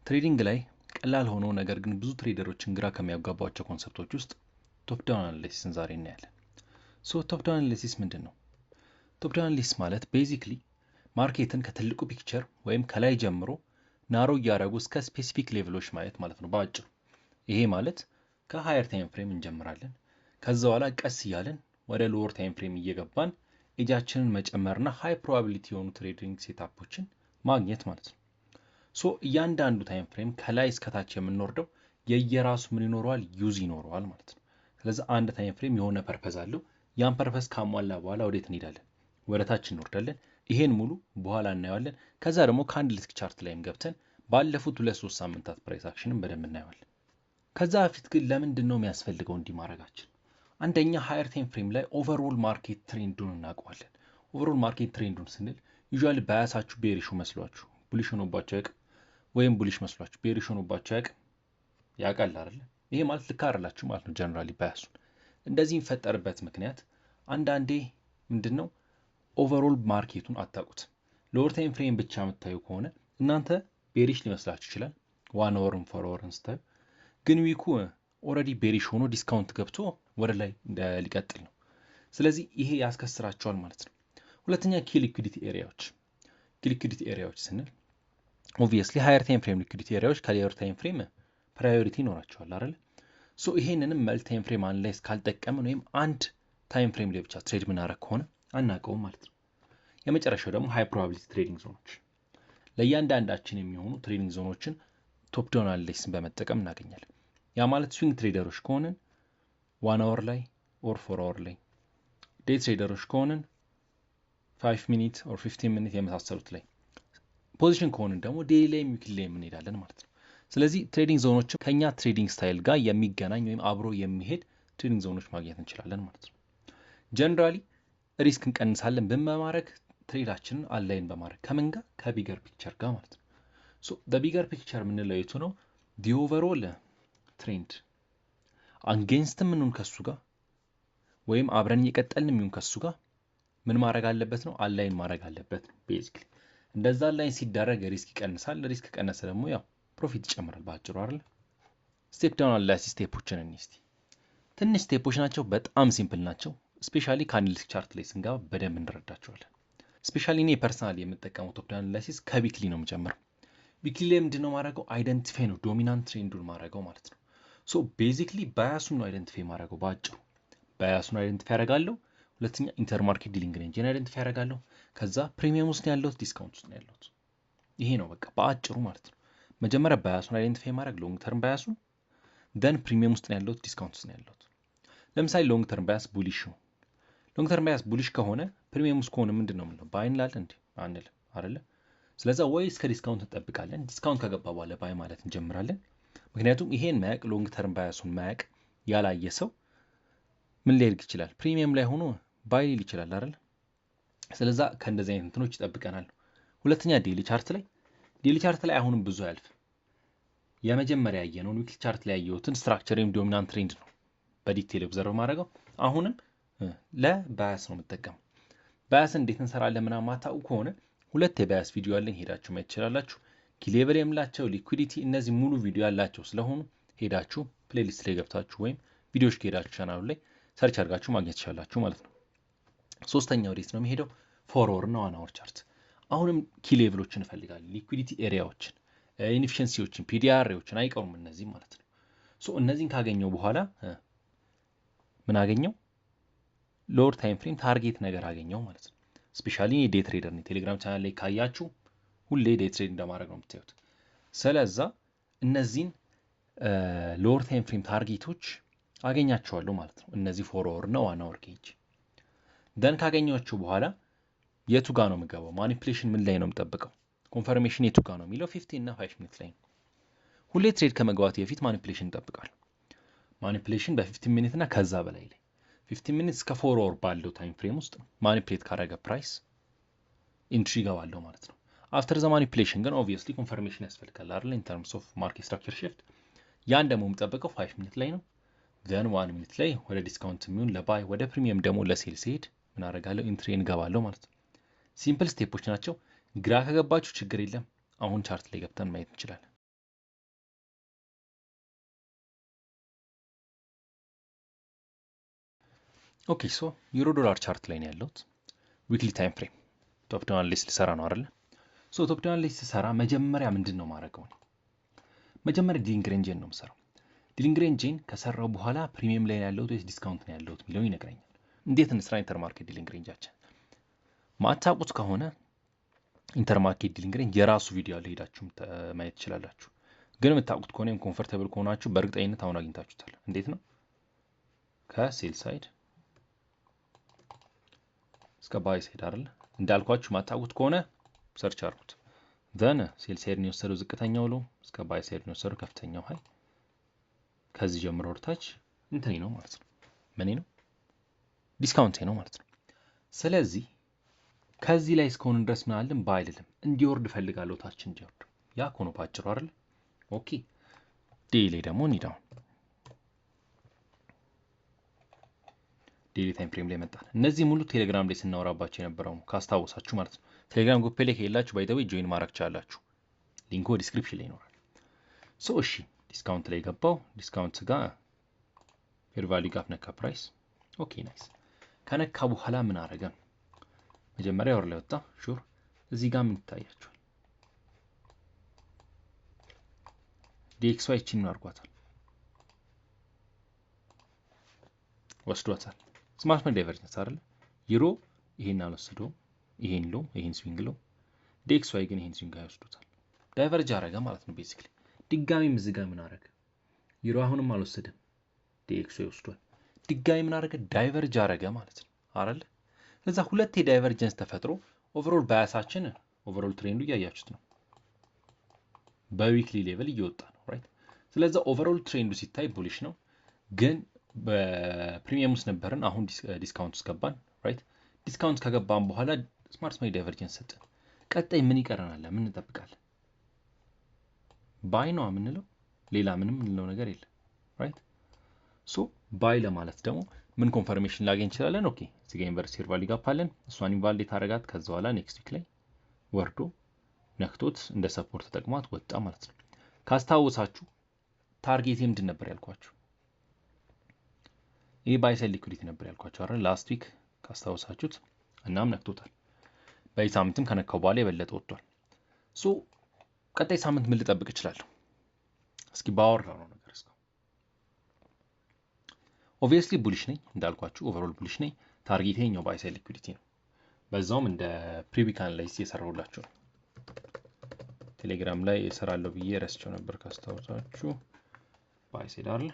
ትሬዲንግ ላይ ቀላል ሆኖ ነገር ግን ብዙ ትሬደሮችን ግራ ከሚያጋቧቸው ኮንሰፕቶች ውስጥ ቶፕ ዳውን አናሊሲስን ዛሬ እናያለን። ቶፕ ዳውን አናሊሲስ ምንድን ነው? ቶፕ ዳውን አናሊሲስ ማለት ቤዚክሊ ማርኬትን ከትልቁ ፒክቸር ወይም ከላይ ጀምሮ ናሮ እያደረጉ እስከ ስፔሲፊክ ሌቭሎች ማየት ማለት ነው በአጭሩ። ይሄ ማለት ከሃየር ታይም ፍሬም እንጀምራለን። ከዛ በኋላ ቀስ እያለን ወደ ሎወር ታይም ፍሬም እየገባን ኤጃችንን መጨመርና ሃይ ፕሮባቢሊቲ የሆኑ ትሬዲንግ ሴታፖችን ማግኘት ማለት ነው። እያንዳንዱ ታይም ፍሬም ከላይ እስከታች የምንወርደው የየራሱ ምን ይኖረዋል? ዩዝ ይኖረዋል ማለት ነው። ስለዚህ አንድ ታይም ፍሬም የሆነ ፐርፐዝ አለው። ያን ፐርፐዝ ካሟላ በኋላ ወዴት እንሄዳለን? ወደ ታች እንወርዳለን። ይሄን ሙሉ በኋላ እናየዋለን። ከዛ ደግሞ ካንድልስቲክ ቻርት ላይም ገብተን ባለፉት 2-3 ሳምንታት ፕራይስ አክሽንን በደንብ እናየዋለን። ከዛ በፊት ግን ለምንድን ነው የሚያስፈልገው እንዲህ ማድረጋችን? አንደኛ ሃየር ታይም ፍሬም ላይ ኦቨርኦል ማርኬት ትሬንዱን እናውቀዋለን። ኦቨርኦል ማርኬት ትሬንዱን ስንል ዩዥዋሊ ባያሳችሁ ቤሪሽ መስሏችሁ ቡሊሽ ሆኖባችሁ ያውቅ ወይም ቡሊሽ መስሏችሁ ቤሪሽ ሆኖባችሁ ያውቃል አይደል? ይሄ ማለት ልክ አይደላችሁ ማለት ነው። ጀነራሊ ባያሱን እንደዚህ የሚፈጠርበት ምክንያት አንዳንዴ ምንድነው ኦቨርኦል ማርኬቱን አታውቁት። ሎወር ታይም ፍሬም ብቻ የምታዩ ከሆነ እናንተ ቤሪሽ ሊመስላችሁ ይችላል። 1 ወርም 4 ወርም ስታዩ ግን ዊኩ ኦልሬዲ ቤሪሽ ሆኖ ዲስካውንት ገብቶ ወደ ላይ ሊቀጥል ነው። ስለዚህ ይሄ ያስከስራቸዋል ማለት ነው። ሁለተኛ ኪ ሊኩዊዲቲ ኤሪያዎች ስንል ኦብቪየስሊ ሃየር ታይም ፍሬም ሊኩዊዲቲ ኤሪያዎች ከሎወር ታይም ፍሬም ፕራዮሪቲ ይኖራቸዋል አይደል? ይሄንንም መልቲ ታይም ፍሬም አናላይዝ ካልጠቀምን ወይም አንድ ታይም ፍሬም ላይ ብቻ ትሬድ ምናደርግ ከሆነ አናውቀውም ማለት ነው። የመጨረሻው ደግሞ ሃይ ፕሮባቢሊቲ ትሬዲንግ ዞኖች፣ ለእያንዳንዳችን የሚሆኑ ትሬዲንግ ዞኖችን ቶፕ ዳውን አናሊሲስን በመጠቀም እናገኛለን። ያ ማለት ስዊንግ ትሬደሮች ከሆንን 1 አወር ላይ ኦር 4 አወር ላይ፣ ዴይ ትሬደሮች ከሆንን 5 ሚኒት ኦር 15 ሚኒት የመሳሰሉት ላይ፣ ፖዚሽን ከሆንን ደግሞ ዴይሊ ላይ ዊክሊ ላይ እንሄዳለን ማለት ነው። ስለዚህ ትሬዲንግ ዞኖችን ከኛ ትሬዲንግ ስታይል ጋር የሚገናኝ ወይም አብሮ የሚሄድ ትሬዲንግ ዞኖች ማግኘት እንችላለን ማለት ነው። ጀነራሊ ሪስክ እንቀንሳለን በማድረግ ትሬዳችንን አላይን በማድረግ ከምን ጋር? ከቢገር ፒክቸር ጋር ማለት ነው። በቢገር ፒክቸር የምንለው የቱ ነው? ዲ ኦቨርኦል ትሬንድ አንጌንስት ምንም ከሱ ጋር ወይም አብረን እየቀጠልን የሚሆን ከሱ ጋር ምን ማድረግ አለበት ነው? አላይን ማድረግ አለበት ነው ቤዚክሊ። እንደዛ አላይን ሲደረግ ሪስክ ይቀንሳል። ሪስክ ቀነሰ ደግሞ ያው ፕሮፊት ይጨምራል ባጭሩ አይደል? ስቴፕ ዳውን አናላይሲስ ስቴፖችን እንስቲ። ትንሽ ስቴፖች ናቸው፣ በጣም ሲምፕል ናቸው። ስፔሻሊ ካንድልስቲክ ቻርት ላይ ስንገባ በደንብ እንረዳቸዋለን። ስፔሻሊ እኔ ፐርሰናሊ የምጠቀመው ቶፕ ዳውን አናላይሲስ ከዊክሊ ነው የምጀምረው። ዊክሊ ላይ ምንድነው ማድረገው? አይደንቲፋይ ነው ዶሚናንት ትሬንዱን ማድረገው ማለት ነው። ቤዚክሊ ባያሱን ነው አይደንቲፋይ ማድረገው ባጭሩ። ባያሱን አይደንቲፋይ ያደርጋለሁ። ሁለተኛ ኢንተርማርኬት ዲሊንግ ሬንጅን አይደንቲፋይ ያደርጋለሁ። ከዛ ፕሪሚየም ውስጥ ነው ያለሁት፣ ዲስካውንት ውስጥ ነው ያለሁት። ይሄ ነው በቃ ባጭሩ ማለት ነው። መጀመሪያ ባያሱን አይደንቲፋይ ማድረግ ሎንግ ተርም ባያሱን፣ ደን ፕሪሚየም ውስጥ ነው ያለሁት፣ ዲስካውንት ውስጥ ነው ያለሁት። ለምሳሌ ሎንግ ተርም ባያስ ቡሊሽ ነው። ሎንግ ተርም ባያስ ቡሊሽ ከሆነ ፕሪሚየም ውስጥ ከሆነ ምንድነው የምንለው? ባይ እንላለን እንዴ? አንልም አይደለ? ስለዛ ወይ እስከ ዲስካውንት እንጠብቃለን። ዲስካውንት ከገባ በኋላ ባይ ማለት እንጀምራለን። ምክንያቱም ይሄን ማያቅ ሎንግ ተርም ባያሱን ማያቅ ያላየ ሰው ምን ሊያደርግ ይችላል? ፕሪሚየም ላይ ሆኖ ባይ ሊል ይችላል አይደል? ስለዛ ከእንደዚህ አይነት እንትኖች ይጠብቀናል። ሁለተኛ ዴይሊ ቻርት ላይ አሁንም ብዙ አያልፍ። የመጀመሪያ ያየነውን ዊክሊ ቻርት ላይ ያየሁትን ስትራክቸር ወይም ዶሚናንት ትሬንድ ነው በዲቴል ኦብዘርቭ ማድረገው። አሁንም ለባያስ ነው የምጠቀመው። ባያስ እንዴት እንሰራለን ምናምን ማታውቁ ከሆነ ሁለት የባያስ ቪዲዮ ያለኝ ሄዳችሁ ማየት ትችላላችሁ። ኪ ሌቨል የምላቸው ሊኩዊዲቲ፣ እነዚህ ሙሉ ቪዲዮ ያላቸው ስለሆኑ ሄዳችሁ ፕሌሊስት ላይ ገብታችሁ ወይም ቪዲዮዎች ከሄዳችሁ ቻናሉ ላይ ሰርች አድርጋችሁ ማግኘት ትችላላችሁ ማለት ነው። ሶስተኛው ወዴት ነው የሚሄደው? 4 አወር እና 1 አወር ቻርት። አሁንም ኪ ሌቭሎችን እንፈልጋለን፣ ሊኩዊዲቲ ኤሪያዎችን፣ ኢንኤፊሽንሲዎችን፣ ፒዲአርዎችን አይቀሩም እነዚህ ማለት ነው። እነዚህን ካገኘው በኋላ ምን አገኘው? ሎወር ታይም ፍሬም ታርጌት ነገር አገኘው ማለት ነው። ስፔሻሊ ዴይ ትሬደር ነው። ቴሌግራም ቻናል ላይ ካያችሁ ሁሌ ዴይ ትሬድ እንደማድረግ ነው የምታዩት። ስለዛ እነዚህን ሎወር ታይም ፍሬም ታርጌቶች አገኛቸዋለሁ ማለት ነው። እነዚህ 4 አወር እና 1 አወር ጌጅ ደን ካገኘኋቸው በኋላ የቱ ጋ ነው የምገባው? ማኒፕሌሽን ምን ላይ ነው የምጠብቀው? ኮንፈርሜሽን የቱ ጋ ነው የሚለው 15 እና 5 ሚኒት ላይ ነው። ሁሌ ትሬድ ከመግባት በፊት ማኒፕሌሽን እንጠብቃለሁ። ማኒፕሌሽን በ15 ሚኒት እና ከዛ በላይ ላይ 15 ሚኒት እስከ 4 አወር ባለው ታይም ፍሬም ውስጥ ማኒፕሌት ካረገ ፕራይስ ኢንትሪ ገባለሁ ማለት ነው። አፍተር ዘ ማኒፕሌሽን ግን ኦብቪየስሊ ኮንፈርሜሽን ያስፈልጋል አይደል? ኢን ተርምስ ኦፍ ማርኬት ስትራክቸር shift ያን ደግሞ የምጠብቀው 5 ሚኒት ላይ ነው። ዘን 1 ሚኒት ላይ ወደ ዲስካውንት የሚሆን ለባይ ወደ ፕሪሚየም ደግሞ ለሴል ሲሄድ ምን አደርጋለሁ? ኢንትሪ እንገባለሁ ማለት ነው። ሲምፕል ስቴፖች ናቸው። ግራ ከገባችሁ ችግር የለም። አሁን ቻርት ላይ ገብተን ማየት እንችላለን። ኦኬ ሶ ዩሮ ዶላር ቻርት ላይ ነው ያለሁት። ዊክሊ ታይም ፍሬም ቶፕ ዳውን ሊስት ልሰራ ነው አይደለ? ሶ ቶፕ ዳውን ሊስት ልሰራ መጀመሪያ ምንድን ነው ማድረገው? መጀመሪያ ዲሊንግ ሬንጅን ነው የምሰራው። ዲሊንግ ሬንጅን ከሰራው በኋላ ፕሪሚየም ላይ ያለሁት ወይስ ዲስካውንት ነው ያለሁት የሚለውን ይነግረኛል። እንዴት እንስራ ኢንተርማርኬት ዲሊንግ ሬንጃችን? ማታውቁት ከሆነ ኢንተርማርኬት ዲሊንግ ሬንጅ የራሱ ቪዲዮ አለ፣ ሄዳችሁ ማየት ትችላላችሁ። ግን የምታውቁት ከሆነ ኮምፎርታብል ከሆናችሁ በእርግጠኝነት አሁን አግኝታችሁታል። እንዴት ነው? ከሴል ሳይድ እስከ ባይ ሳይድ አይደል? እንዳልኳችሁ ማታውቁት ከሆነ ሰርች አድርጉት። ዘን ሴል ሳይድ ነው የወሰደው ዝቅተኛው ሎ፣ እስከ ባይ ሳይድ ነው የወሰደው ከፍተኛው ሃይ። ከዚህ ጀምሮ ወርታች እንትን ነው ማለት ነው። ምን ነው? ዲስካውንት ነው ማለት ነው። ስለዚህ ከዚህ ላይ እስከሆነ ድረስ ምን አለን? ባይ አይደለም እንዲወርድ ፈልጋለሁ፣ ታች እንዲወርድ። ያ ኮኖ ባጭሩ አይደል? ኦኬ ዴይሊ ደግሞ ኒዳው ዴይሊ ታይም ፍሬም ላይ መጣን። እነዚህ ሙሉ ቴሌግራም ላይ ስናወራባቸው የነበረው ካስታወሳችሁ ማለት ነው። ቴሌግራም ግሩፕ ላይ ከሌላችሁ ባይ ዘ ዌይ ጆይን ማድረግ ትችላላችሁ። ሊንኩ ዲስክሪፕሽን ላይ ይኖራል። ሶ እሺ ዲስካውንት ላይ ገባው። ዲስካውንት ጋር ፌር ቫልዩ ጋፕ ነካ ፕራይስ። ኦኬ ናይስ። ከነካ በኋላ ምን አረገ? መጀመሪያ ወር ላይ ወጣ። ሹር እዚህ ጋር ምን ይታያችኋል? ዲኤክስዋይ እቺን አድርጓታል፣ ወስዷታል። ስማርት ማኒ ዳይቨርጀንስ አይደል? ዩሮ ይሄን አልወሰደውም፣ ይሄን ሎ፣ ይሄን ስዊንግ ሎ። ዲኤክስዋይ ግን ይሄን ስዊንግ አይወስዱታል። ዳይቨርጅ አረገ ማለት ነው ቤሲክሊ። ድጋሚም እዚህ ጋር ምን አረገ? ዩሮ አሁንም አልወሰደም፣ ዲኤክስዋይ ወስዷል። ድጋሚ ምን አረገ? ዳይቨርጅ አረገ ማለት ነው አይደል? ለዛ ሁለቴ ዳይቨርጀንስ ተፈጥሮ ኦቨርኦል ባያሳችን ኦቨርኦል ትሬንዱ እያያችሁት ነው። በዊክሊ ሌቨል እየወጣ ነው ራይት። ስለዚህ ኦቨርኦል ትሬንዱ ሲታይ ቡሊሽ ነው፣ ግን በፕሪሚየም ውስጥ ነበርን። አሁን ዲስካውንት ውስጥ ገባን ራይት። ዲስካውንት ከገባን በኋላ ስማርት ማኒ ዳይቨርጀንስ ሰጠን። ቀጣይ ምን ይቀረናል? ምን እንጠብቃለን? ባይ ነው የምንለው፣ ሌላ ምንም የምንለው ነገር የለም ራይት። ሶ ባይ ለማለት ደግሞ ምን ኮንፈርሜሽን ላገኝ እንችላለን? ኦኬ እዚህ ጋር ኢንቨርስ ፌር ቫልዩ ጋፕ አለን። እሷን ኢንቫሊዴት አረጋት። ከዛ በኋላ ኔክስት ዊክ ላይ ወርዶ ነክቶት እንደ ሰፖርት ተጠቅሟት ወጣ ማለት ነው። ካስታወሳችሁ ታርጌት ምንድን ነበር ያልኳችሁ? ይሄ ባይ ሳይድ ሊኩዊዲቲ ነበር ያልኳችሁ አይደል? ላስት ዊክ ካስታወሳችሁት። እናም ነክቶታል። በዚህ ሳምንትም ከነካው በኋላ የበለጠ ወጥቷል። ሶ ቀጣይ ሳምንት ምን ልጠብቅ እችላለሁ? እስኪ ባወራው ነው ነገር እስካሁን ኦብቪየስሊ ቡሊሽ ነኝ እንዳልኳችሁ፣ ኦቨርኦል ቡሊሽ ነኝ። ታርጌት የኛው ባይ ሳይድ ሊኩዊዲቲ ነው። በዛውም እንደ ፕሪቪክ አናላይሲስ እየሰራሁላችሁ ነው። ቴሌግራም ላይ እሰራለሁ ብዬ ረስቸው ነበር ካስታወሳችሁ። ባይ ሳይድ አይደል?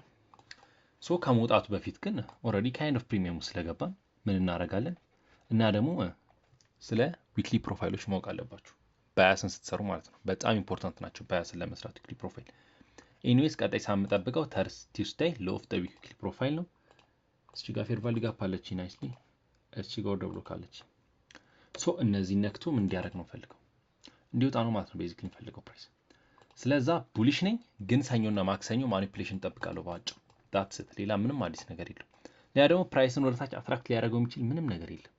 ሶ ከመውጣቱ በፊት ግን ኦልሬዲ ካይንድ ኦፍ ፕሪሚየም ስለገባን ምን እናደርጋለን? እና ደግሞ ስለ ዊክሊ ፕሮፋይሎች ማወቅ አለባችሁ፣ ባያስን ስትሰሩ ማለት ነው። በጣም ኢምፖርታንት ናቸው ባያስን ለመስራት ዊክሊ ፕሮፋይል። ኤኒዌይስ ቀጣይ ሳምንት ጠብቀው ተርስ ቲውስዴይ ሎ ኦፍ ዘ ዊክሊ ፕሮፋይል ነው። እዚህ ጋር ፌር ቫልዩ ጋፕ አለች ናይስሊ፣ እዚህ ጋር ወርዶ ብሎክ አለች። ሶ እነዚህ ነክቶ ምን እንዲያደርግ ነው ፈልገው? እንዲወጣ ነው ማለት ነው ቤዚክሊ ፈልገው ፕራይስ። ስለዛ ቡሊሽ ነኝ፣ ግን ሰኞና ማክሰኞ ማኒፑሌሽን ጠብቃለሁ ባጭሩ። ዳትስ ኢት። ሌላ ምንም አዲስ ነገር የለም። ሌላ ደግሞ ፕራይስን ወደታች አትራክት ሊያደርገው የሚችል ምንም ነገር የለም።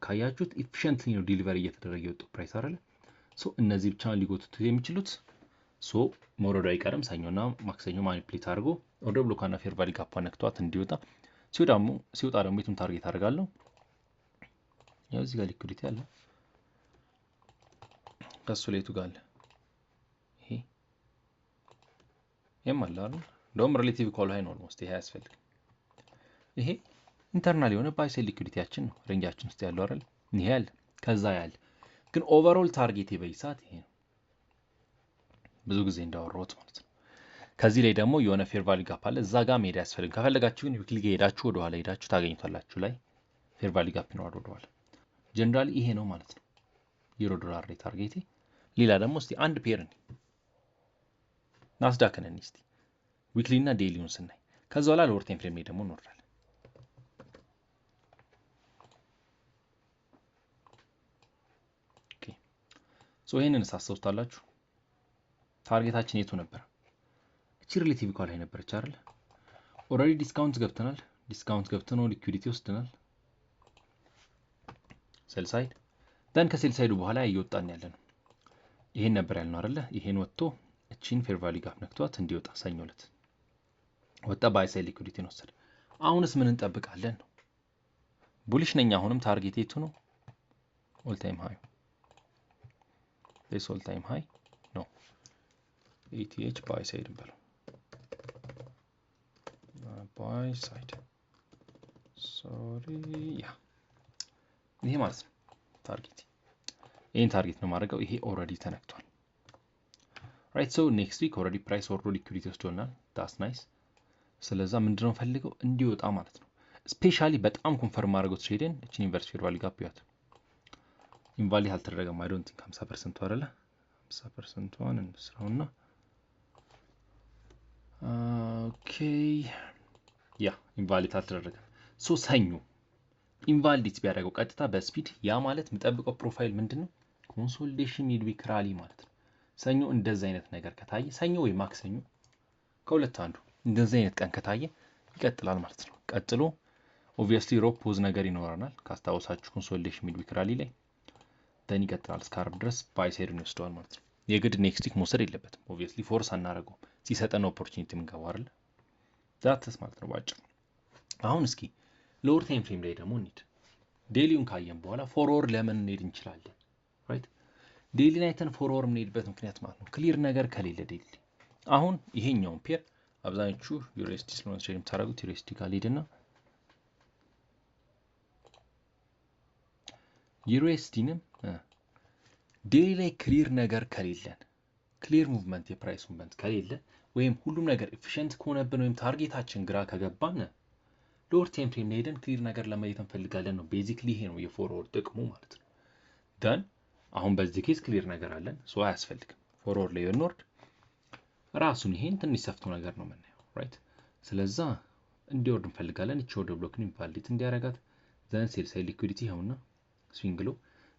ካያችሁት ኢፊሽንትሊ ነው ዲሊቨሪ እየተደረገ የወጣው ፕራይስ አይደለ? ሶ እነዚህ ብቻ ሊጎቱት የሚችሉት ሶ መውረዱ አይቀርም። ሰኞና ማክሰኞ ማኒፑሌት አድርጎ ወደ ብሎካና ፌር ቫልዩ ጋፕ ነክቷት እንዲወጣ ሲወጣ ደግሞ የቱን ታርጌት አደርጋለሁ? ያው እዚህ ጋር ሊኩዊዲቲ አለ፣ ከሱ ላይ የቱ ጋር አለ? ይሄም አለ አይደል? እንደውም ሪሌቲቭ ኮል ሃይ ነው ኦልሞስት። ይሄ አያስፈልግም። ይሄ ኢንተርናል የሆነ ባይ ሳይድ ሊኩዊዲቲያችን ነው ሬንጃችን ውስጥ ያለው አይደል? ይሄ ያለ ከዛ ያለ ግን ኦቨርኦል ታርጌት በይሳት ይሄ ነው። ብዙ ጊዜ እንዳወራሁት ማለት ነው። ከዚህ ላይ ደግሞ የሆነ ፌር ቫልዩ ጋፕ አለ፣ እዛ ጋር መሄድ ያስፈልግ። ከፈለጋችሁ ግን ዊክሊ ሄዳችሁ ወደ ኋላ ሄዳችሁ ታገኙታላችሁ። ላይ ፌር ቫልዩ ጋፕ ይኖራል ወደ ኋላ። ጀነራሊ ይሄ ነው ማለት ነው ዩሮ ዶላር ላይ ታርጌቴ። ሌላ ደግሞ እስቲ አንድ ፔር ናስዳክን እስቲ ዊክሊ እና ዴይሊውን ስናይ፣ ከዛ በኋላ ሎወር ታይም ፍሬም ላይ ደግሞ እንወርዳለን። ኦኬ ሶ ይሄንን ሳስተውታላችሁ ታርጌታችን የቱ ነበር? እቺ ሪሌቲቭ ኮል ላይ ነበረች አይደል? ኦልሬዲ ዲስካውንት ገብተናል። ዲስካውንት ገብተናል፣ ሊኩዊዲቲ ወስደናል ሴል ሳይድ። ደን ከሴል ሳይዱ በኋላ እየወጣን ያለ ነው። ይሄን ነበር ያልነው አይደለ? ይሄን ወጥቶ እቺን ፌር ቫልዩ ጋፕ ነክቷት እንዲወጣ ሰኞ ዕለት ወጣ። ባይ ሳይድ ሊኩዊዲቲን ወሰደ። አሁንስ ምን እንጠብቃለን ነው? ቡሊሽ ነኝ አሁንም ታርጌት የቱ ነው ኦል ታይም ሃይ this all time high no ETH buy side እንበለው buy side sorry ያ ይሄ ማለት ነው ታርጌት ይሄን ታርጌት ነው ማድረገው ይሄ ኦልሬዲ ተነክቷል right so next week already price ወርዶ liquidity ወስዶናል that's nice ስለዛ ምንድነው ፈልገው እንዲወጣ ማለት ነው ስፔሻሊ በጣም ኮንፈርም ማድረገው ትሬድን እቺ ኢንቨርስ ፌር ቫልዩ ጋፕ ያት ኢንቫሊድ አልተደረገም I don't think 50% አይደለ 50% ዋን እንስራውና ኦኬ ያ ኢንቫሊድ አልተደረገም ሶ ሰኞ ኢንቫሊድ ቢያደርገው ቀጥታ በስፒድ ያ ማለት የምጠብቀው ፕሮፋይል ምንድነው ኮንሶሊዴሽን ሚድዊክ ራሊ ማለት ነው ሰኞ እንደዛ አይነት ነገር ከታየ ሰኞ ወይ ማክሰኞ ከሁለት አንዱ እንደዛ አይነት ቀን ከታየ ይቀጥላል ማለት ነው ቀጥሎ obviously ሮፕ ፖዝ ነገር ይኖራናል ካስታውሳችሁ ኮንሶሊዴሽን ሚድዊክ ራሊ ላይ ደን ይቀጥላል እስከ ዓርብ ድረስ ባይ ሳይድን ይወስደዋል ማለት ነው የግድ ኔክስት ዊክ መውሰድ የለበትም obviously ፎርስ አናረገው ሲሰጠን ኦፖርቹኒቲ ምንገባው አይደል ዛትስ ማለት ነው ባጭሩ አሁን እስኪ ሎወር ታይም ፍሬም ላይ ደግሞ እንሂድ ዴሊውን ካየን በኋላ ፎርወርድ ለምን እንሄድ እንችላለን ራይት ዴሊ ናይተን ፎርወርድ እንሄድበት ምክንያት ማለት ነው ክሊር ነገር ከሌለ ዴሊ አሁን ይሄኛውን ፔር አብዛኞቹ ዩኤስዲ ስለሆነ ትሬድ የምታደርጉት ዩኤስዲ ጋር ሊድና ዩኤስዲንም ዴሊ ላይ ክሊር ነገር ከሌለን ክሊር ሙቭመንት የፕራይስ ሙቭመንት ከሌለ ወይም ሁሉም ነገር ኤፊሺየንት ከሆነብን ወይም ታርጌታችን ግራ ከገባን ሎወር ታይም ፍሬም ላይ ሄደን ክሊር ነገር ለማየት እንፈልጋለን ነው ቤዚክሊ ይሄ ነው የፎርወርድ ጥቅሙ ማለት ነው ደን አሁን በዚህ ኬስ ክሊር ነገር አለን ሶ አያስፈልግም ፎርወርድ ላይ እንወርድ ራሱን ይሄን ትንሽ ሰፍቶ ነገር ነው የምናየው ራይት ስለዛ እንዲወርድ እንፈልጋለን እቺ ወደ ብሎክ ኢንቫሊድ እንዲያረጋት ዘን ሴል ሳይድ ሊኩዊዲቲ ሆውና ስዊንግ ሎ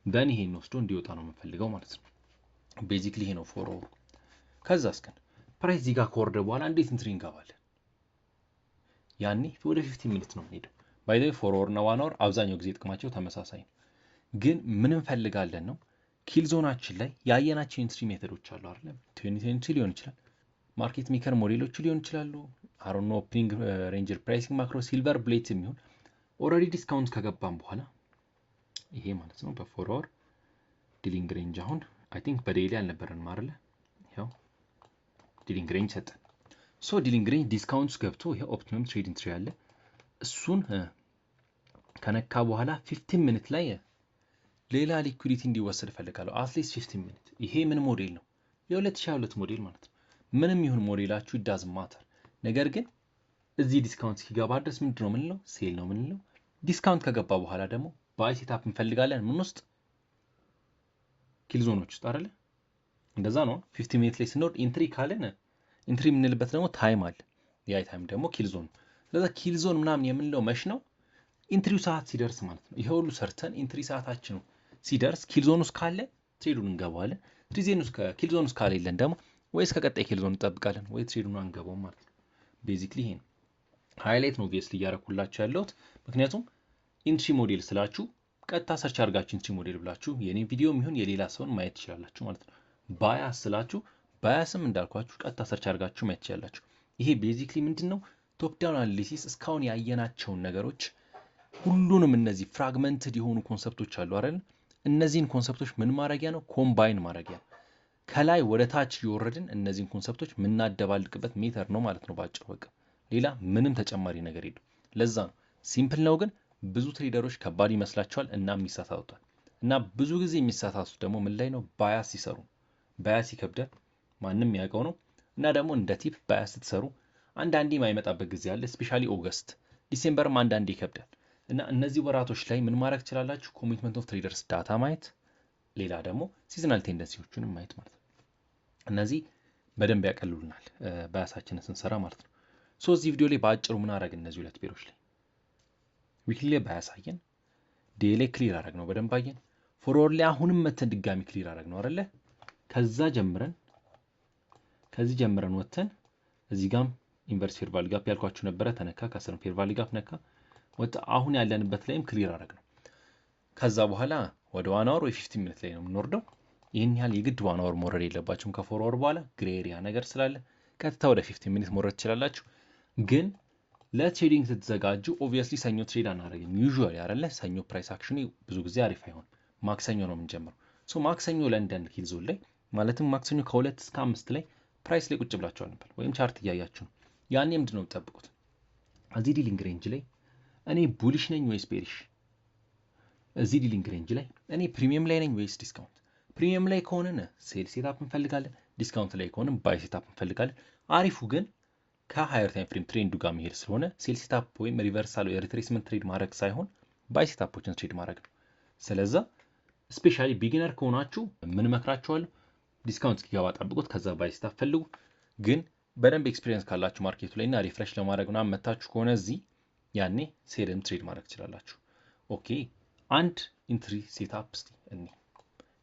ደን ይሄን ወስዶ እንዲወጣ ነው የምፈልገው ማለት ነው ቤዚክሊ ይሄ ነው ፎርወርድ ከዛስ ግን ፕራይስ ዚጋ ከወረደ በኋላ እንዴት ኢንትሪ እንገባለን ያኔ ወደ 15 ሚኒት ነው የምንሄደው ባይ ዘ ዌይ ፎርወርድ እና ዋን አወር አብዛኛው ጊዜ ጥቅማቸው ተመሳሳይ ነው ግን ምን እንፈልጋለን ነው ኪል ዞናችን ላይ ያየናቸው ኢንትሪ ሜተዶች አሉ አይደል 2020 ሊሆን ይችላል ማርኬት ሜከር ሞዴሎች ሊሆን ይችላሉ አሮን ኦፕኒንግ ሬንጀር ፕራይሲንግ ማክሮ ሲልቨር ብሌድስ የሚሆን ኦሬዲ ዲስካውንት ከገባን በኋላ ይሄ ማለት ነው በፎርወርድ ዲሊንግ ሬንጅ አሁን አይ ቲንክ በዴይሊ አልነበረንም አይደል ያው ዲሊንግ ሬንጅ ሰጠን ሶ ዲሊንግ ሬንጅ ዲስካውንትስ ገብቶ ይሄ ኦፕቲመም ትሬድ ኢንትሪ አለ እሱን ከነካ በኋላ 15 ሚኒት ላይ ሌላ ሊኩዊዲቲ እንዲወሰድ ፈልጋለሁ አትሊስት 15 ሚኒት ይሄ ምን ሞዴል ነው የ2022 ሞዴል ማለት ነው ምንም ይሁን ሞዴላችሁ ዳዝ ማተር ነገር ግን እዚህ ዲስካውንት ሲገባ ድረስ ምንድነው ምን ነው ሴል ነው ምን ነው ዲስካውንት ከገባ በኋላ ደግሞ ባይ ሴትአፕ እንፈልጋለን ምን ውስጥ ኪል ዞኖች ውስጥ አይደለ እንደዛ ነው 15 ሚኒት ላይ ስንወርድ ኢንትሪ ካለን ኢንትሪ የምንልበት ደግሞ ታይም አለ ያ ታይም ደግሞ ኪል ዞን ስለዚህ ኪል ዞን ምናምን የምንለው መሽ ነው ኢንትሪው ሰዓት ሲደርስ ማለት ነው ይሄ ሁሉ ሰርተን ኢንትሪ ሰዓታችን ሲደርስ ኪል ዞን ውስጥ ካለ ትሬዱን እንገባዋለን ትሬዱን ውስጥ ከኪል ዞን ውስጥ ካሌለን ደግሞ ወይስ ከቀጣይ ኪል ዞን እንጠብቃለን ወይ ትሬዱን አንገባው ማለት ነው ቤዚክሊ ይሄ ነው ሃይላይት ነው ኦብቪየስሊ ያረኩላችሁ ያለሁት ምክንያቱም ኢንትሪ ሞዴል ስላችሁ ቀጥታ ሰርች አድርጋችሁ ኢንትሪ ሞዴል ብላችሁ የኔ ቪዲዮም ይሁን የሌላ ሰውን ማየት ትችላላችሁ ማለት ነው ባያስ ስላችሁ ባያስም እንዳልኳችሁ ቀጥታ ሰርች አድርጋችሁ ማየት ትችላላችሁ ይሄ ቤዚክሊ ምንድነው ቶፕ ዳውን አናሊሲስ እስካሁን ያየናቸውን ነገሮች ሁሉንም እነዚህ ፍራግመንትድ የሆኑ ኮንሰፕቶች አሉ አይደል እነዚህን ኮንሰፕቶች ምን ማድረጊያ ነው ኮምባይን ማድረጊያ ከላይ ወደ ታች ይወረድን እነዚህን ኮንሰፕቶች ምናደባልቅበት ሜተር ነው ማለት ነው ባጭሩ በቃ ሌላ ምንም ተጨማሪ ነገር የለም ለዛ ነው ሲምፕል ነው ግን ብዙ ትሬደሮች ከባድ ይመስላቸዋል እና የሚሳሳቱታል እና ብዙ ጊዜ የሚሳሳቱት ደግሞ ምን ላይ ነው ባያስ ሲሰሩ ባያስ ይከብዳል ማንንም ያውቀው ነው እና ደግሞ እንደ ቲፕ ባያስ ትሰሩ አንዳንዴ የማይመጣበት ጊዜ አለ ስፔሻሊ ኦገስት ዲሴምበርም አንዳንዴ ይከብዳል እና እነዚህ ወራቶች ላይ ምን ማድረግ ትችላላችሁ ኮሚትመንት ኦፍ ትሬደርስ ዳታ ማየት ሌላ ደግሞ ሲዝናል ቴንደንሲዎቹንም ማየት ማለት ነው እነዚህ በደንብ ያቀልሉናል ባያሳችንን ስንሰራ ማለት ነው ሶ እዚህ ቪዲዮ ላይ ባጭሩ ምን አደረግ እነዚህ ሁለት ፔሮች ላይ ዊክሊ ላይ ባያሳየን ዴይ ላይ ክሊር አደረግ ነው በደንብ አየን ፎርወርድ ላይ አሁንም መተን ድጋሚ ክሊር አደረግ ነው አይደለ ከዚህ ጀምረን ወተን እዚህ ጋም ኢንቨርስ ፌር ቫልዩ ጋፕ ያልኳችሁ ነበር ተነካ ከሰር ፌር ቫልዩ ጋፕ ነካ ወጣ አሁን ያለንበት ላይም ክሊር አደረግ ነው ከዛ በኋላ ወደ 1 አወር ወይ 15 ሚኒት ላይ ነው የምንወርደው ይሄን ያህል የግድ 1 አወር መውረድ የለባችሁም ከፎርወርድ በኋላ ግሬ ኤሪያ ነገር ስላለ ቀጥታ ወደ 15 ሚኒት መውረድ ትችላላችሁ ግን ለትሬዲንግ ስትዘጋጁ ኦብቪየስሊ ሰኞ ትሬድ አናደርግም ዩዥዋሊ አይደለ። ሰኞ ፕራይስ አክሽኑ ብዙ ጊዜ አሪፍ አይሆንም። ማክሰኞ ነው የምንጀምረው። ሶ ማክሰኞ ለንደን ሂል ዞን ላይ ማለትም ማክሰኞ ከ2 እስከ 5 ላይ ፕራይስ ላይ ቁጭ ብላችኋል ነበር ወይም ቻርት እያያችሁ ነው። ያኔ ምንድን ነው የምትጠብቁት? እዚህ ዲሊንግ ሬንጅ ላይ እኔ ቡሊሽ ነኝ ወይስ ቤሪሽ? እዚህ ዲሊንግ ሬንጅ ላይ እኔ ፕሪሚየም ላይ ነኝ ወይስ ዲስካውንት? ፕሪሚየም ላይ ከሆነን ሴል ሴታፕ እንፈልጋለን። ዲስካውንት ላይ ከሆነ ባይ ሴታፕ እንፈልጋለን። አሪፉ ግን ከሃየር ታይም ፍሬም ትሬንዱ ጋር መሄድ ስለሆነ ሴል ሴታፕ ወይም ሪቨርሳል የሪትሬስመንት ትሬድ ማድረግ ሳይሆን ባይ ሴታፖችን ትሬድ ማድረግ ነው። ስለዛ ስፔሻሊ ቢጊነር ከሆናችሁ ምን መክራችኋለሁ? ዲስካውንት እስኪገባ ጠብቁት፣ ከዛ ባይ ሴታፕ ፈልጉ። ግን በደንብ ኤክስፒሪየንስ ካላችሁ ማርኬቱ ላይ እና ሪፍሬሽ ለማድረግ ምናምን መታችሁ ከሆነ እዚህ ያኔ ሴልም ትሬድ ማድረግ ትችላላችሁ። ኦኬ አንድ ኢንትሪ ሴታፕ እስቲ እኔ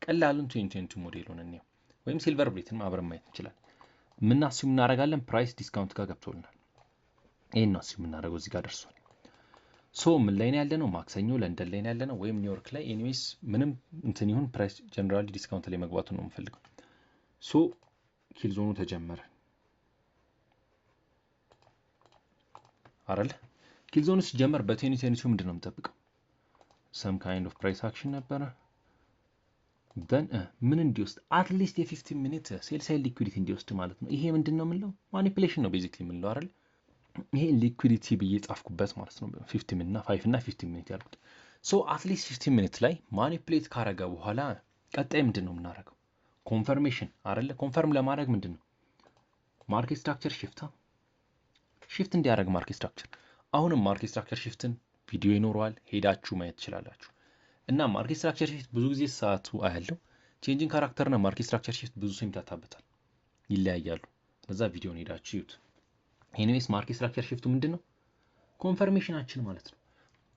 ቀላሉን 2022 ሞዴሉን እንየው፣ ወይም ሲልቨር ብሌትን አብረን ማየት እንችላለን። ምናስዩ እናደርጋለን ፕራይስ ዲስካውንት ጋር ገብቶልናል። ይሄን ነው አስዩ የምናደርገው እዚህ ጋር ደርሷል። ሶ ምን ላይ ነው ያለነው? ማክሰኞ ለንደን ላይ ነው ያለነው ወይም ኒውዮርክ ላይ። ኤኒዌይስ ምንም እንትን ይሁን ፕራይስ ጀነራሊ ዲስካውንት ላይ መግባቱን ነው የምፈልገው። ሶ ኪል ዞኑ ተጀመረ አይደል? ኪል ዞኑ ሲጀመር በ2022 ምንድን ነው የምጠብቀው? ሰም ካይንድ ኦፍ ፕራይስ አክሽን ነበረ። ደን ምን እንዲወስድ አትሊስት የ15 ሚኒት ሴል ሳይድ ሊኩዊዲቲ እንዲወስድ ማለት ነው። ይሄ ምንድን ነው የምንለው? ማኒፑሌሽን ነው ቤዚክሊ የምንለው አይደል? ይሄ ሊኩዊዲቲ ብዬ ጻፍኩበት ማለት ነው። 15 ሚኒት እና 5 እና 15 ሚኒት ያልኩት። ሶ አትሊስት 15 ሚኒት ላይ ማኒፑሌት ካረገ በኋላ ቀጣይ ምንድን ነው የምናደርገው? ኮንፈርሜሽን አይደለ? ኮንፈርም ለማድረግ ምንድን ነው ማርኬት ስትራክቸር ሽፍት እንዲያደርግ ማርኬት ስትራክቸር። አሁንም ማርኬት ስትራክቸር ሽፍትን ቪዲዮ ይኖረዋል፣ ሄዳችሁ ማየት ትችላላችሁ። እና ማርኬት ስትራክቸር ሽፍት ብዙ ጊዜ ሰዓቱ አያለው ቼንጂንግ ካራክተር እና ማርኬት ስትራክቸር ሽፍት ብዙ ሰው ይምታታበታል፣ ይለያያሉ። ለዛ ቪዲዮን ሄዳችሁ ይዩት። ኤኒዌይስ ማርኬት ስትራክቸር ሽፍቱ ምንድን ነው? ኮንፈርሜሽናችን ማለት ነው።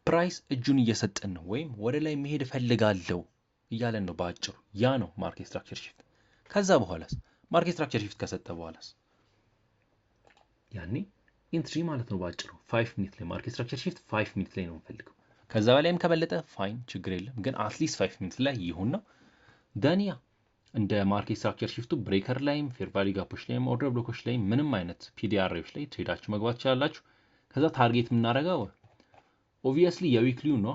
ፕራይስ እጁን እየሰጠን ነው ወይም ወደ ላይ መሄድ እፈልጋለሁ እያለን ነው በአጭሩ። ያ ነው ማርኬት ስትራክቸር ሽፍት። ከዛ በኋላስ ማርኬት ስትራክቸር ሽፍት ከሰጠ በኋላስ ያኔ ኢንትሪ ማለት ነው በአጭሩ። 5 ሚኒት ላይ ማርኬት ስትራክቸር ሽፍት 5 ሚኒት ላይ ነው የምፈልገው። ከዛ በላይም ከበለጠ ፋይን ችግር የለም፣ ግን አትሊስት 5 ሚኒት ላይ ይሁን ነው። ዳንያ እንደ ማርኬት ስትራክቸር ሽፍቱ ብሬከር ላይም ፌር ቫልዩ ጋፖች ላይም ኦርደር ብሎኮች ላይ ምንም አይነት ፒዲአርዎች ላይ ትሬዳችሁ መግባት ትችላላችሁ። ከዛ ታርጌት የምናደርገው ኦብቪየስሊ የዊክሊውን ነው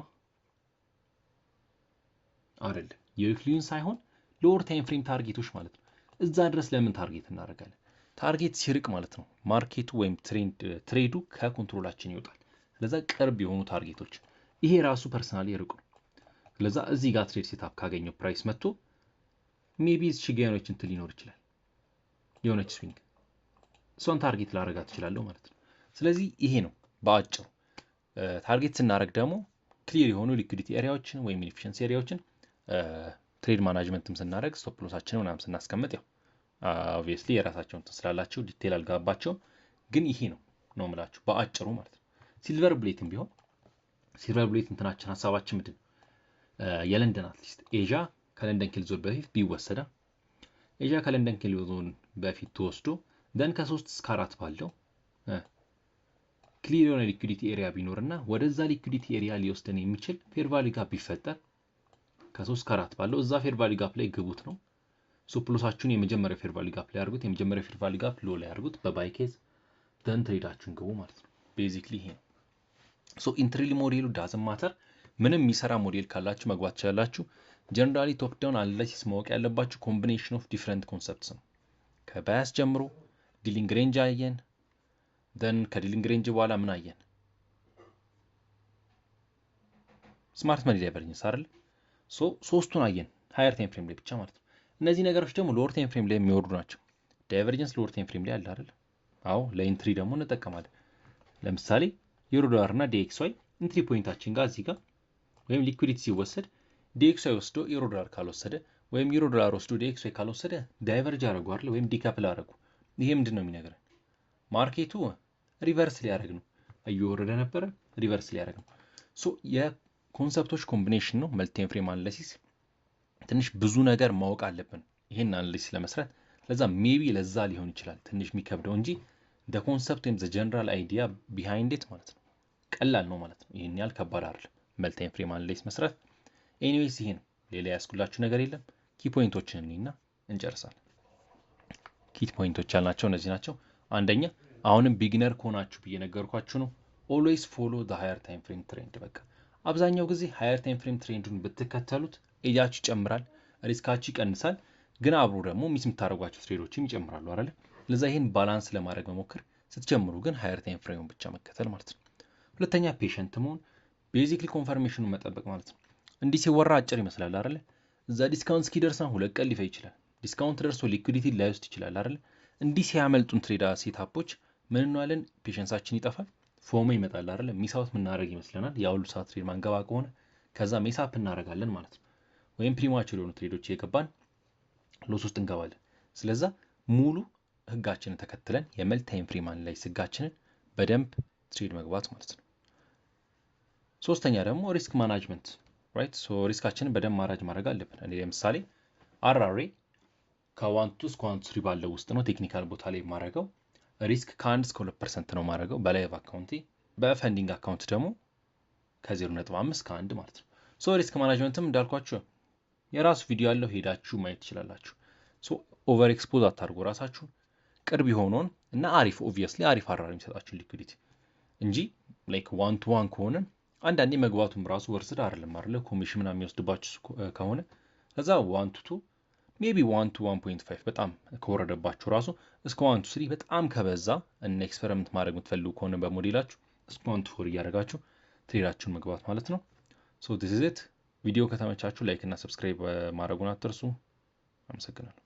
አይደለም፣ የዊክሊውን ሳይሆን ሎወር ታይም ፍሬም ታርጌቶች ማለት ነው። እዛ ድረስ ለምን ታርጌት እናደርጋለን? ታርጌት ሲርቅ ማለት ነው ማርኬቱ ወይም ትሬዱ ከኮንትሮላችን ይወጣል። ስለዛ ቅርብ የሆኑ ታርጌቶች ይሄ ራሱ ፐርሰናሊ ርቁ ነው። ስለዛ እዚህ ጋር ትሬድ ሴታፕ ካገኘው ፕራይስ መጥቶ ሜቢ ሽጋኖች እንትን ሊኖር ይችላል፣ የሆነች ስዊንግ እሷን ታርጌት ላረጋት እችላለሁ ማለት ነው። ስለዚህ ይሄ ነው በአጭሩ። ታርጌት ስናደርግ ደግሞ ክሊር የሆኑ ሊኩዊዲቲ ኤሪያዎችን ወይም ኢንኤፊሽንሲ ኤሪያዎችን ትሬድ ማናጅመንትም ስናደርግ ስቶፕ ሎሳችንን ምናምን ስናስቀምጥ ያው ኦብቪየስሊ የራሳቸውን እንትን ስላላቸው ዲቴል አልገባባቸውም፣ ግን ይሄ ነው የምላችሁ በአጭሩ ማለት ነው። ሲልቨር ብሌትም ቢሆን ሲልቨር ብሌት እንትናችን ሀሳባችን ምንድን ነው? የለንደን አትሊስት ኤዥያ ከለንደን ኪል ዞን በፊት ቢወሰዳ ኤዥያ ከለንደን ኪል ዞን በፊት ተወስዶ ደን ከ3 እስከ 4 ባለው ክሊር የሆነ ሊኩዊዲቲ ኤሪያ ቢኖርና ወደዛ ሊኩዊዲቲ ኤሪያ ሊወስደን የሚችል ፌር ቫልዩ ጋፕ ቢፈጠር ከ3 እስከ 4 ባለው እዛ ፌር ቫልዩ ጋፕ ላይ ግቡት ነው። ሶ ፕሎሳችሁን የመጀመሪያ ፌር ቫልዩ ጋፕ ላይ አድርጉት፣ የመጀመሪያ ፌር ቫልዩ ጋፕ ሎ ላይ አድርጉት በባይ ኬዝ ደን ትሬዳችሁን ግቡ ማለት ነው። ቤዚክሊ ይሄ ነው። ሶ ኢንትሪ ሞዴሉ ዳዝንት ማተር፣ ምንም የሚሰራ ሞዴል ካላችሁ መግባት ትችላላችሁ። ጀነራሊ ቶፕ ዳውን አናላይሲስ ማወቅ ያለባችሁ ኮምቢኔሽን ኦፍ ዲፍረንት ኮንሰፕትስ ነው። ከባያስ ጀምሮ ዲሊንግ ሬንጅ አየን፣ ደን ከዲሊንግ ሬንጅ በኋላ ምን አየን? ስማርት መኒ ዳይቨርጀንስ አይደል? ሶ ሶስቱን አየን ሃየር ታይም ፍሬም ላይ ብቻ ማለት ነው። እነዚህ ነገሮች ደግሞ ሎወር ታይም ፍሬም ላይ የሚወርዱ ናቸው። ዳይቨርጀንስ ሎወር ታይም ፍሬም ላይ አለ አይደል? አዎ ለኢንትሪ ደግሞ እንጠቀማለን። ለምሳሌ ዩሮ ዶላር እና ዲኤክስዋይ ኢንትሪ ፖይንታችን ጋር እዚህ ጋር ወይም ሊኩዊዲቲ ሲወሰድ ዲኤክስዋይ ወስዶ ዩሮ ዶላር ካልወሰደ ወይም ዩሮ ዶላር ወስዶ ዲኤክስዋይ ካልወሰደ ዳይቨርጅ አደረጉ አይደል? ወይም ዲካፕል አደረጉ። ይሄ ምንድን ነው የሚነግረን? ማርኬቱ ሪቨርስ ሊያደርግ ነው። እየወረደ ነበረ ሪቨርስ ሊያደርግ ነው። ሶ የኮንሰፕቶች ኮምቢኔሽን ነው መልቲ ታይም ፍሬም አናሊሲስ። ትንሽ ብዙ ነገር ማወቅ አለብን ይሄን አናሊሲስ ለመስራት። ለዛ ሜቢ ለዛ ሊሆን ይችላል ትንሽ የሚከብደው እንጂ ደ ኮንሰፕት ወይም ዘ ጀነራል አይዲያ ቢሃይንድ ኢት ማለት ነው ቀላል ነው ማለት ነው። ይሄን ያህል ከባድ አይደለም መልቲ ታይም ፍሬም አናሊሲስ መስራት። ኤኒዌይስ ይሄ ነው፣ ሌላ ያስኩላችሁ ነገር የለም። ኪ ፖይንቶችን እና እንጨርሳለን። ኪ ፖይንቶች ያልናቸው እነዚህ ናቸው። አንደኛ አሁንም ቢጊነር ከሆናችሁ ብዬ ነገርኳችሁ ነው። always follow the higher time frame trend በቃ አብዛኛው ጊዜ higher time frame ትሬንዱን ብትከተሉት ኤጃችሁ ይጨምራል ሪስካችሁ ይቀንሳል ግን አብሮ ደግሞ ሚስ የምታደርጓቸው ትሬዶችም ይጨምራሉ አይደል ለዛ ይሄን ባላንስ ለማድረግ መሞከር ስትጀምሩ ግን higher time frame ብቻ መከተል ማለት ነው ሁለተኛ ፔሸንት መሆን ቤዚክሊ ኮንፈርሜሽኑን መጠበቅ ማለት ነው እንዲህ ሲወራ አጭር ይመስላል አይደል እዛ ዲስካውንት እስኪደርስ 2 ቀን ሊፈጅ ይችላል ዲስካውንት ደርሶ ሊኩዊዲቲ ላይወስድ ይችላል አይደል እንዲህ ሲያመልጡን ትሬዳ ሴታፖች ምን እንዋለን ፔሸንሳችን ይጠፋል ፎሞ ይመጣል አይደል ሚሳውት ምናረግ ይመስለናል ያውሉ ሰዓት ትሬድ ማንገባ ከሆነ ከዛ ሜሳፕ እናረጋለን ማለት ነው ወይም ፕሪማቹር የሆኑ ትሬዶች እየገባን ሎስ ውስጥ እንገባለን ስለዛ ሙሉ ህጋችንን ተከትለን የመልቲ ታይም ፍሬም አናላይሲስ ህጋችንን በደንብ ትሬድ መግባት ማለት ነው ሶስተኛ ደግሞ ሪስክ ማኔጅመንት ራይት ሶ ሪስካችንን በደንብ ማራጅ ማድረግ አለብን እኔ ለምሳሌ አርአርኤ ከ1 to 3 ባለው ውስጥ ነው ቴክኒካል ቦታ ላይ ማረጋው ሪስክ ከ1 እስከ 2% ነው ማረጋው በላይቭ አካውንቴ በፈንዲንግ አካውንት ደግሞ ከ0.5 እስከ 1 ማለት ነው ሶ ሪስክ ማኔጅመንትም እንዳልኳችሁ የራሱ ቪዲዮ ያለው ሄዳችሁ ማየት ትችላላችሁ ሶ ኦቨር ኤክስፖዝ አታርጉ ራሳችሁ ቅርብ ይሆነውን እና አሪፍ ኦብቪየስሊ አሪፍ አራር የሚሰጣችሁ ሊኩዊዲቲ እንጂ ላይክ 1 to 1 ከሆነ አንዳንዴ መግባቱም ራሱ ወርስድ አይደለም አይደል ኮሚሽን ምናምን የሚወስድባችሁ ከሆነ ከዛ 1 to 2 ሜቢ 1 to 1.5 በጣም ከወረደባችሁ ራሱ እስከ 1 to 3 በጣም ከበዛ እና ኤክስፐሪመንት ማድረግ የምትፈልጉ ከሆነ በሞዴላችሁ እስከ 1 to 4 እያደረጋችሁ ትሬዳችሁን መግባት ማለት ነው ሶ this is it ቪዲዮ ከተመቻችሁ ላይክ እና ሰብስክራይብ ማድረጉን አትርሱ አመሰግናለሁ